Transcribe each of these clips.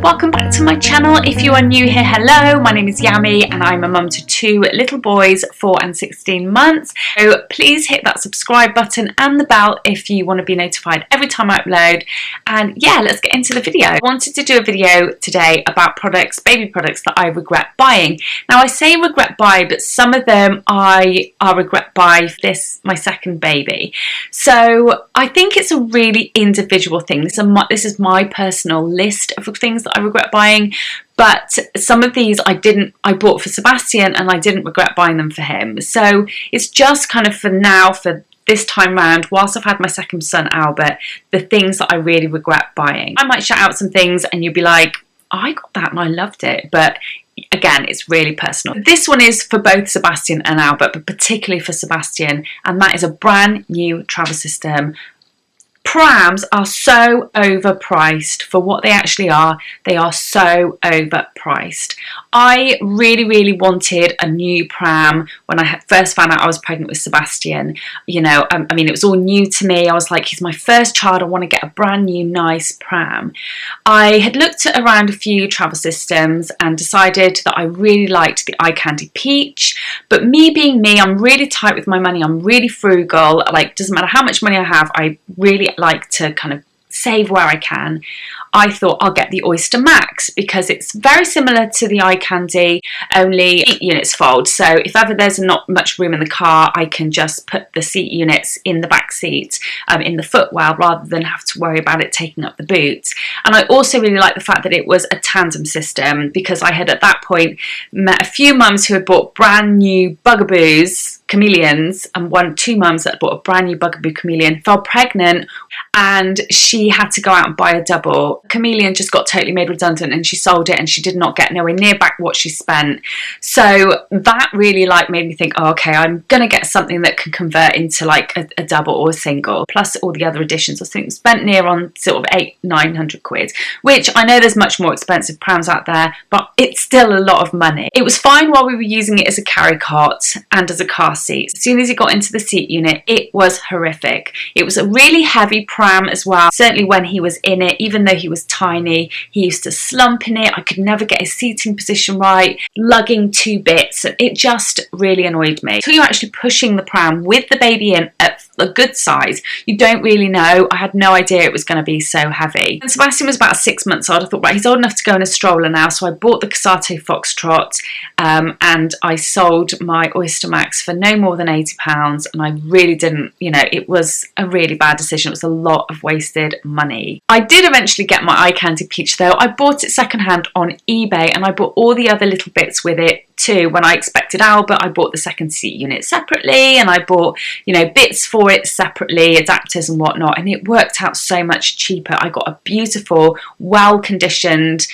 Welcome back to my channel. If you are new here, hello, my name is Yami and I'm a mum to two little boys, 4 and 16 months. So please hit that subscribe button and the bell if you want to be notified every time I upload. And yeah, let's get into the video. I wanted to do a video today about products, baby products that I regret buying. Now I say regret buy, but some of them I regret buy for this, my second baby. So I think it's a really individual thing. This is my personal list of things that I regret buying, but some of these I bought for Sebastian and I didn't regret buying them for him. So it's just kind of for now, for this time round, whilst I've had my second son Albert, the things that I really regret buying. I might shout out some things and you'll be like, oh, I got that and I loved it, but again, it's really personal. This one is for both Sebastian and Albert, but particularly for Sebastian, and that is a brand new travel system. Prams are so overpriced for what they actually are. They are so overpriced. I really wanted a new pram when I first found out I was pregnant with Sebastian. You know, I mean, it was all new to me. I was like, he's my first child. I want to get a brand new, nice pram. I had looked around a few travel systems and decided that I really liked the Eye Candy Peach. But me being me, I'm really tight with my money. I'm really frugal. Like, doesn't matter how much money I have, I really like to kind of save where I can. I thought I'll get the Oyster Max because it's very similar to the Eye Candy, only 8 units fold. So if ever there's not much room in the car, I can just put the seat units in the back seat, in the footwell, rather than have to worry about it taking up the boot. And I also really like the fact that it was a tandem system, because I had at that point met a few mums who had bought brand new Bugaboos, chameleons, and two mums that bought a brand new Bugaboo chameleon, fell pregnant, and she had to go out and buy a double. Chameleon just got totally made redundant and she sold it, and she did not get nowhere near back what she spent. So that really made me think, oh, okay, I'm gonna get something that can convert into like a double or a single, plus all the other additions. I think spent near on sort of 800-900 quid, which I know there's much more expensive prams out there, but it's still a lot of money. It was fine while we were using it as a carry cot and as a car seat. As soon as he got into the seat unit, it was horrific. It was a really heavy pram as well. Certainly when he was in it, even though he was tiny, he used to slump in it. I could never get his seating position right, lugging 2 bits. It just really annoyed me. So you're actually pushing the pram with the baby in at a good size, you don't really know. I had no idea it was going to be so heavy. And Sebastian was about 6 months old. I thought, right, he's old enough to go in a stroller now. So I bought the Casate Foxtrot, and I sold my Oyster Max for no more than £80. And I really didn't, you know, it was a really bad decision. It was a lot of wasted money. I did eventually get my Eye Candy Peach though. I bought it secondhand on eBay, and I bought all the other little bits with it too. When I expected Albert, I bought the second seat unit separately, and I bought, you know, bits for it separately, adapters and whatnot, and it worked out so much cheaper. I got a beautiful, well-conditioned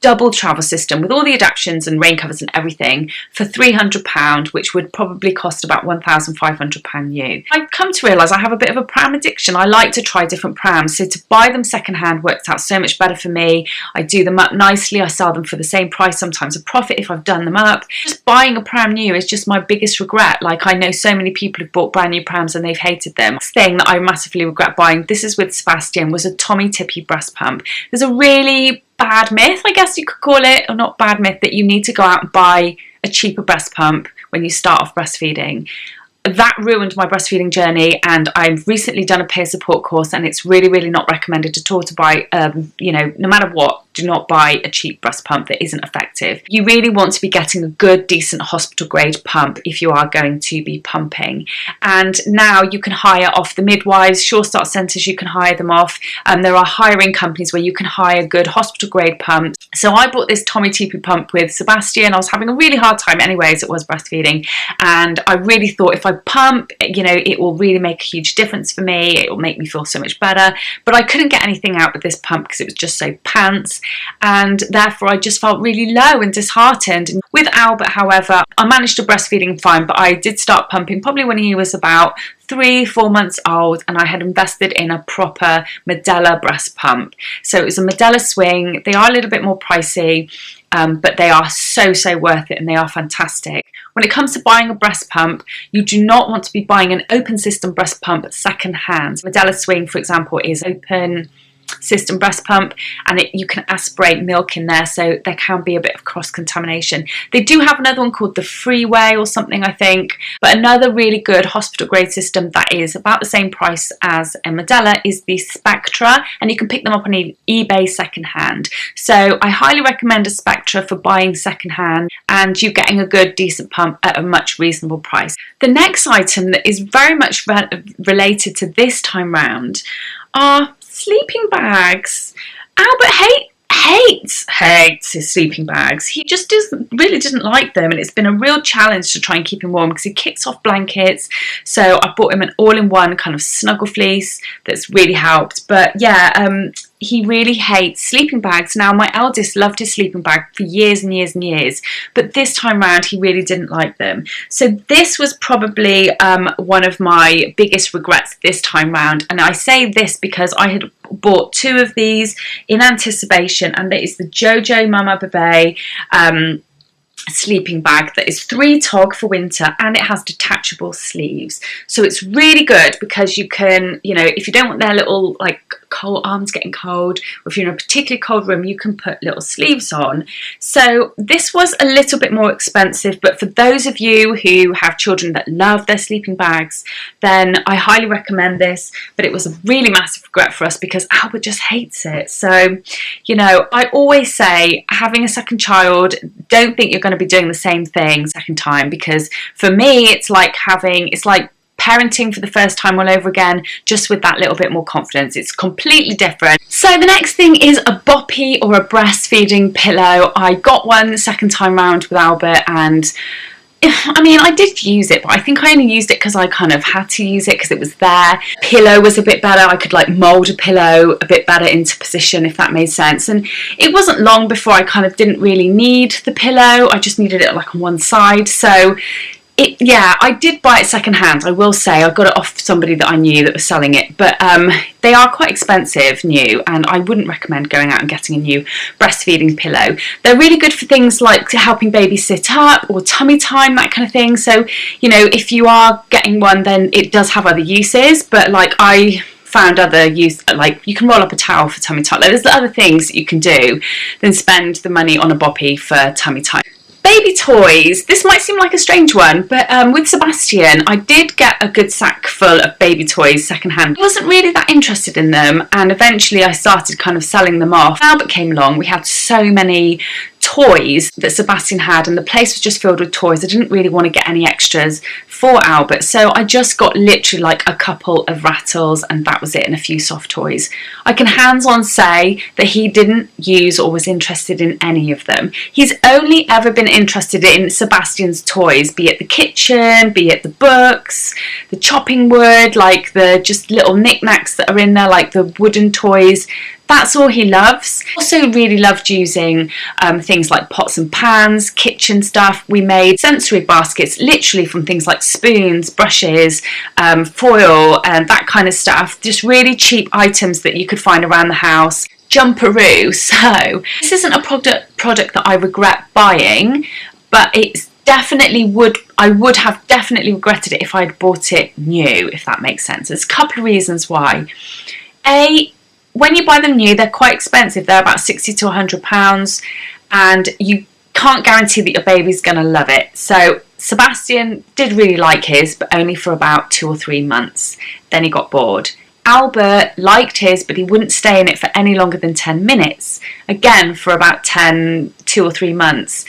double travel system with all the adaptions and rain covers and everything for £300, which would probably cost about £1,500 new. I've come to realise I have a bit of a pram addiction. I like to try different prams, so to buy them secondhand works out so much better for me. I do them up nicely, I sell them for the same price, sometimes a profit if I've done them up. Just buying a pram new is just my biggest regret. Like, I know so many people who've bought brand new prams and they've hated them. Next thing that I massively regret buying, this is with Sebastian, was a Tommee Tippee breast pump. There's a really bad myth, I guess you could call it, or not bad myth, that you need to go out and buy a cheaper breast pump when you start off breastfeeding. That ruined my breastfeeding journey, and I've recently done a peer support course, and it's really not recommended at all to buy, you know, no matter what, do not buy a cheap breast pump that isn't effective. You really want to be getting a good, decent hospital grade pump if you are going to be pumping. And now you can hire off the midwives, Sure Start centres, you can hire them off. There are hiring companies where you can hire good hospital grade pumps. So I bought this Tommee Tippee pump with Sebastian. I was having a really hard time anyway, as it was breastfeeding, and I really thought if I pump, you know, it will really make a huge difference for me. It will make me feel so much better. But I couldn't get anything out with this pump because it was just so pants, and therefore I just felt really low and disheartened. With Albert, however, I managed to breastfeeding fine, but I did start pumping probably when he was about 3-4 months old, and I had invested in a proper Medela breast pump. So it was a Medela Swing. They are a little bit more pricey, but they are so worth it, and they are fantastic. When it comes to buying a breast pump, you do not want to be buying an open system breast pump second hand. Medela Swing, for example, is open system breast pump, and you can aspirate milk in there, so there can be a bit of cross-contamination. They do have another one called the Freeway or something, I think, but another really good hospital grade system that is about the same price as a Medela is the Spectra, and you can pick them up on eBay secondhand. So I highly recommend a Spectra for buying secondhand, and you're getting a good decent pump at a much reasonable price. The next item that is very much related to this time round are sleeping bags. Albert hates his sleeping bags. He just really doesn't like them, and it's been a real challenge to try and keep him warm because he kicks off blankets. So I bought him an all-in-one kind of snuggle fleece that's really helped. But yeah, he really hates sleeping bags. Now, my eldest loved his sleeping bag for years and years and years, but this time round he really didn't like them. So this was probably one of my biggest regrets this time round, and I say this because I had bought 2 of these in anticipation, and it is the Jojo Mama Bebe sleeping bag that is 3 tog for winter, and it has detachable sleeves. So it's really good because you can, you know, if you don't want their little like cold arms getting cold, or if you're in a particularly cold room, you can put little sleeves on. So this was a little bit more expensive, but for those of you who have children that love their sleeping bags, then I highly recommend this. But it was a really massive regret for us because Albert just hates it. So, you know, I always say, having a second child, don't think you're going to be doing the same thing second time, because for me it's like parenting for the first time all over again, just with that little bit more confidence. It's completely different. So the next thing is a boppy or a breastfeeding pillow. I got one the second time round with Albert, and I mean, I did use it, but I think I only used it because I kind of had to use it because it was there. Pillow was a bit better. I could like mould a pillow a bit better into position, if that made sense. And it wasn't long before I kind of didn't really need the pillow. I just needed it like on one side. So yeah, I did buy it second hand. I will say I got it off somebody that I knew that was selling it, but they are quite expensive new, and I wouldn't recommend going out and getting a new breastfeeding pillow. They're really good for things like helping babies sit up or tummy time, that kind of thing. So, you know, if you are getting one, then it does have other uses, but like I found other use, like you can roll up a towel for tummy time. There's other things that you can do than spend the money on a boppy for tummy time. Baby toys. This might seem like a strange one, but with Sebastian, I did get a good sack full of baby toys secondhand. I wasn't really that interested in them, and eventually I started kind of selling them off. Albert came along. We had so many toys that Sebastian had, and the place was just filled with toys. I didn't really want to get any extras for Albert, so I just got literally like a couple of rattles, and that was it, and a few soft toys. I can hands-on say that he didn't use or was interested in any of them. He's only ever been interested in Sebastian's toys, be it the kitchen, be it the books, the chopping wood, like the just little knickknacks that are in there, like the wooden toys. That's all he loves. Also really loved using things like pots and pans, kitchen stuff. We made sensory baskets literally from things like spoons, brushes, foil, and that kind of stuff. Just really cheap items that you could find around the house. Jumperoo. So this isn't a product that I regret buying, but it's definitely I would have definitely regretted it if I'd bought it new, if that makes sense. There's a couple of reasons why. When you buy them new, they're quite expensive. They're about £60 to £100, and you can't guarantee that your baby's going to love it. So Sebastian did really like his, but only for about 2 or 3 months. Then he got bored. Albert liked his, but he wouldn't stay in it for any longer than 10 minutes. Again, for about 2 or 3 months.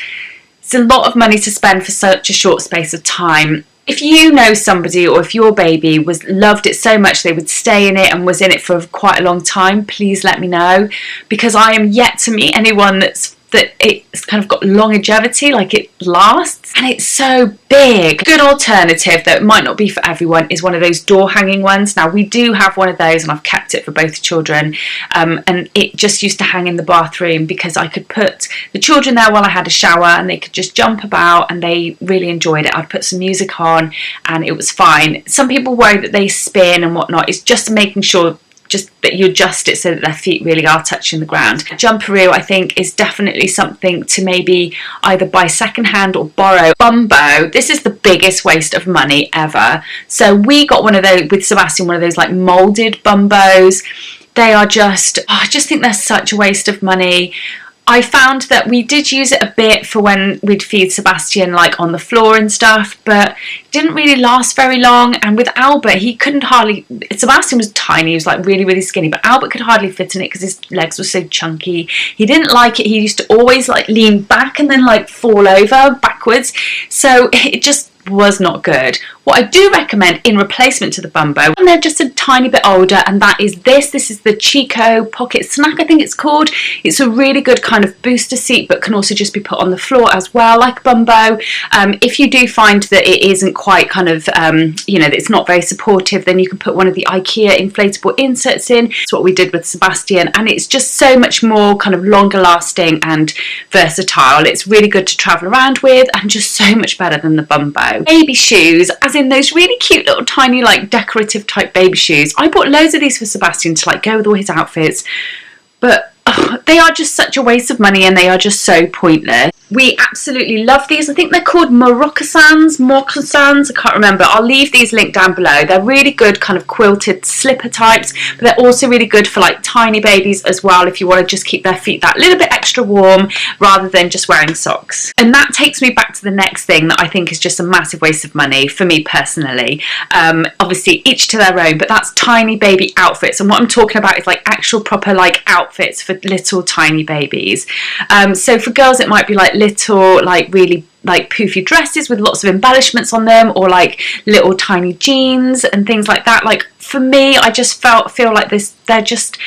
It's a lot of money to spend for such a short space of time. If you know somebody, or if your baby loved it so much they would stay in it and was in it for quite a long time, please let me know, because I am yet to meet anyone that it's kind of got longevity, like it lasts, and it's so big. A good alternative that might not be for everyone is one of those door hanging ones. Now we do have one of those, and I've kept it for both children, and it just used to hang in the bathroom because I could put the children there while I had a shower, and they could just jump about, and they really enjoyed it. I'd put some music on and it was fine. Some people worry that they spin and whatnot. It's just making sure that you adjust it so that their feet really are touching the ground. Jumperoo, I think, is definitely something to maybe either buy secondhand or borrow. Bumbo, this is the biggest waste of money ever. So we got one of those with Sebastian, one of those like moulded Bumbos. they are just, I just think they're such a waste of money. I found that we did use it a bit for when we'd feed Sebastian like on the floor and stuff, but it didn't really last very long. And with Albert, he couldn't hardly, Sebastian was tiny, he was like really, really skinny, but Albert could hardly fit in it because his legs were so chunky. He didn't like it. He used to always like lean back and then like fall over backwards. So it just was not good. What I do recommend in replacement to the Bumbo, and they're just a tiny bit older, and that is this. This is the Chico Pocket Snack, I think it's called. It's a really good kind of booster seat, but can also just be put on the floor as well, like Bumbo. If you do find that it isn't quite kind of, you know, that it's not very supportive, then you can put one of the IKEA inflatable inserts in. It's what we did with Sebastian, and it's just so much more kind of longer lasting and versatile. It's really good to travel around with, and just so much better than the Bumbo. Baby shoes, as in those really cute little tiny like decorative type baby shoes. I bought loads of these for Sebastian to like go with all his outfits, but they are just such a waste of money and they are just so pointless. We absolutely love these. I think they're called moccasins, I can't remember. I'll leave these linked down below. They're really good kind of quilted slipper types, but they're also really good for like tiny babies as well, if you want to just keep their feet that little bit extra warm rather than just wearing socks. And that takes me back to the next thing that I think is just a massive waste of money for me personally. Obviously each to their own, but that's tiny baby outfits. And what I'm talking about is like actual proper like outfits for little tiny babies. So for girls it might be like little like really like poofy dresses with lots of embellishments on them, or like little tiny jeans and things like that. Like for me, I just feel like this, they're just,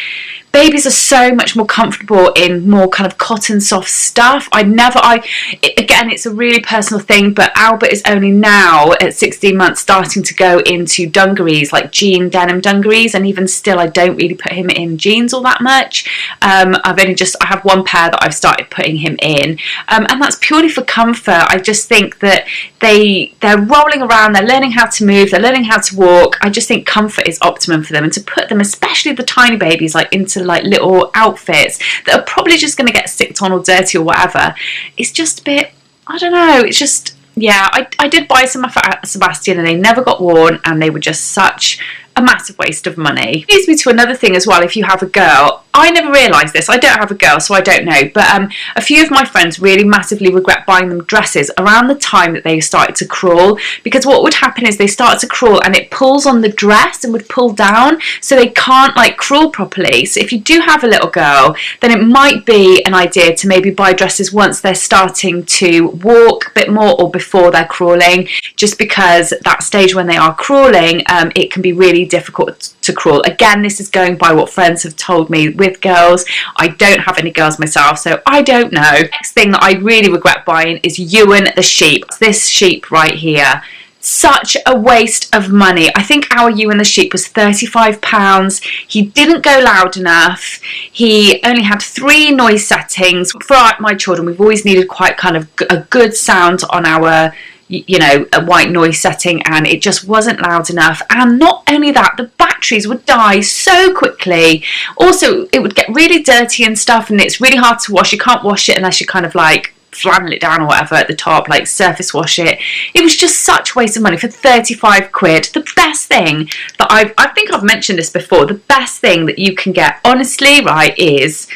babies are so much more comfortable in more kind of cotton soft stuff. Again, it's a really personal thing, but Albert is only now at 16 months starting to go into dungarees, like jean denim dungarees, and even still I don't really put him in jeans all that much. I have one pair that I've started putting him in, and that's purely for comfort. I just think that they're rolling around, they're learning how to move, they're learning how to walk. I just think comfort is optimum for them, and to put them, especially the tiny babies, like into like little outfits that are probably just going to get sticked on or dirty or whatever, it's just a bit, I don't know, it's just, yeah, I did buy some for Sebastian and they never got worn, and they were just such a massive waste of money. It leads me to another thing as well. If you have a girl, I never realised this, I don't have a girl so I don't know, but a few of my friends really massively regret buying them dresses around the time that they started to crawl, because what would happen is they start to crawl and it pulls on the dress and would pull down, so they can't like crawl properly. So if you do have a little girl, then it might be an idea to maybe buy dresses once they're starting to walk a bit more or before they're crawling, just because that stage when they are crawling, it can be really difficult to crawl. Again, this is going by what friends have told me with girls. I don't have any girls myself, so I don't know. Next thing that I really regret buying is Ewan the sheep. This sheep right here. Such a waste of money. I think our Ewan the sheep was £35. He didn't go loud enough. He only had 3 noise settings. For my children, we've always needed quite kind of a good sound on our, you know, a white noise setting, and it just wasn't loud enough. And not only that, the batteries would die so quickly. Also, it would get really dirty and stuff, and it's really hard to wash. You can't wash it unless you kind of like flannel it down or whatever at the top, like surface wash it. It was just such a waste of money for 35 quid. The best thing that I think I've mentioned this before, the best thing that you can get, honestly, right, is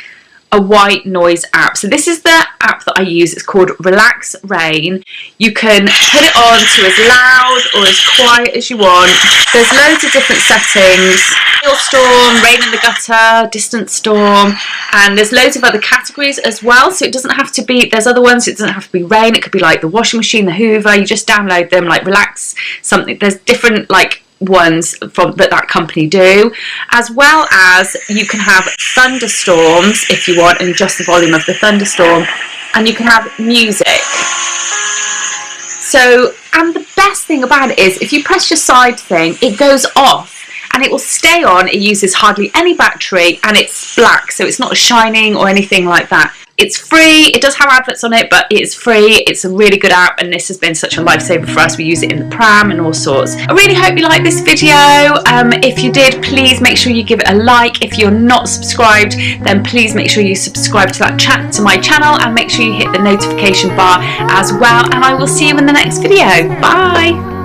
a white noise app. So this is the app that I use. It's called Relax Rain. You can put it on to as loud or as quiet as you want. There's loads of different settings: hailstorm, rain in the gutter, distant storm, and there's loads of other categories as well. So it doesn't have to be, there's other ones, it doesn't have to be rain. It could be like the washing machine, the Hoover. You just download them, like relax something. There's different like ones from that company do, as well as you can have thunderstorms if you want and adjust the volume of the thunderstorm, and you can have music. So, and the best thing about it is if you press your side thing, it goes off and it will stay on. It uses hardly any battery and it's black, so it's not shining or anything like that. It's free. It does have adverts on it, but it's free. It's a really good app, and this has been such a lifesaver for us. We use it in the pram and all sorts. I really hope you liked this video. If you did, please make sure you give it a like. If you're not subscribed, then please make sure you subscribe to my channel, and make sure you hit the notification bar as well. And I will see you in the next video. Bye.